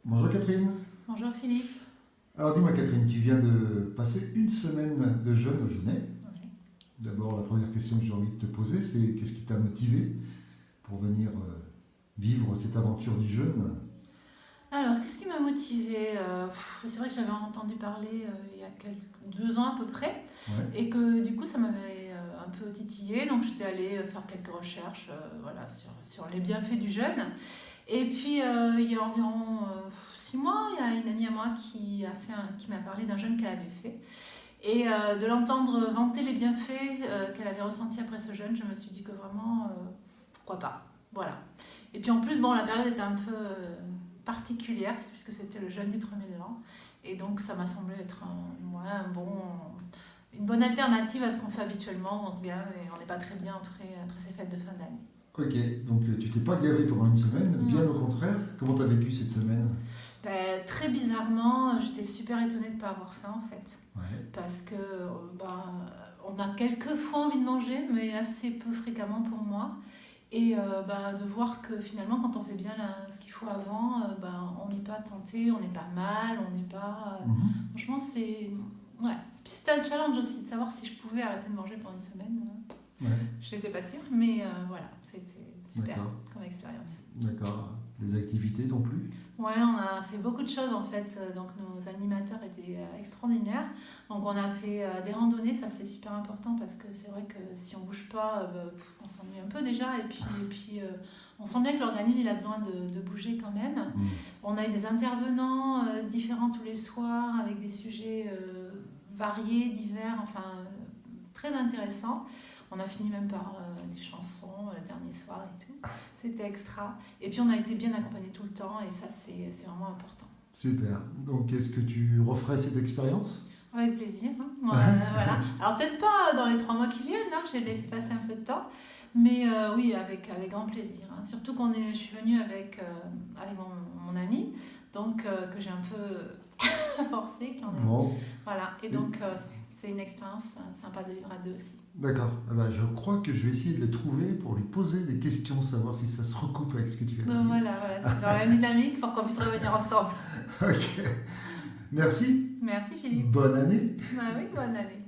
Bonjour Catherine. Bonjour Philippe. Alors dis-moi Catherine, tu viens de passer une semaine de jeûne au Genêt. Ouais. D'abord, la première question que j'ai envie de te poser, c'est qu'est-ce qui t'a motivé pour venir vivre cette aventure du jeûne? Alors, qu'est-ce qui m'a motivée? C'est vrai que j'avais entendu parler il y a 2 ans à peu près, Ouais. et que du coup ça m'avait un peu titillé, donc j'étais allée faire quelques recherches voilà, sur les bienfaits du jeûne. Et puis il y a environ 6 mois, il y a une amie à moi qui m'a parlé d'un jeûne qu'elle avait fait. Et de l'entendre vanter les bienfaits qu'elle avait ressentis après ce jeûne, je me suis dit que vraiment, pourquoi pas. Voilà. Et puis en plus, bon, la période était un peu particulière, puisque c'était le jeûne du premier de l'an. Et donc ça m'a semblé être une bonne alternative à ce qu'on fait habituellement. On se gave et on n'est pas très bien après ces fêtes de fin d'année. Ok, donc tu t'es pas gavé pendant une semaine, bien Non. au contraire. Comment t'as vécu cette semaine? Très bizarrement, j'étais super étonnée de ne pas avoir faim en fait. Ouais. Parce que on a quelques fois envie de manger, mais assez peu fréquemment pour moi. Et de voir que finalement, quand on fait bien ce qu'il faut avant, on n'est pas tenté, on n'est pas mal, on n'est pas. Mhm. Franchement, c'est. Ouais. Puis c'était un challenge aussi de savoir si je pouvais arrêter de manger pendant une semaine. Ouais, Je n'étais pas sûre, mais voilà, c'était super d'accord. comme expérience. D'accord. Les activités t'ont plu? Ouais, on a fait beaucoup de choses en fait. Donc nos animateurs étaient extraordinaires. Donc on a fait des randonnées, ça c'est super important parce que c'est vrai que si on bouge pas, on s'ennuie un peu déjà. Et puis on sent bien que l'organisme il a besoin de bouger quand même. Mhm. On a eu des intervenants différents tous les soirs avec des sujets variés, divers, enfin très intéressants. On a fini même par des chansons le dernier soir et tout. C'était extra. Et puis on a été bien accompagnés tout le temps et ça c'est vraiment important. Super. Donc est-ce que tu referais cette expérience? Avec plaisir. Hein. Voilà. Alors peut-être pas dans les 3 mois qui viennent, hein, j'ai laissé passer un peu de temps. Mais oui, avec grand plaisir. Hein. Surtout je suis venue avec mon ami, donc que j'ai un peu forcé. Bon. Voilà. Et donc c'est une expérience sympa de vivre à deux aussi. D'accord. Ah bah, je crois que je vais essayer de le trouver pour lui poser des questions, savoir si ça se recoupe avec ce que tu viens de Donc dire. voilà, c'est dans la même dynamique pour qu'on puisse revenir ensemble. Ok. Merci. Merci Philippe. Bonne année. Ah oui, bonne année.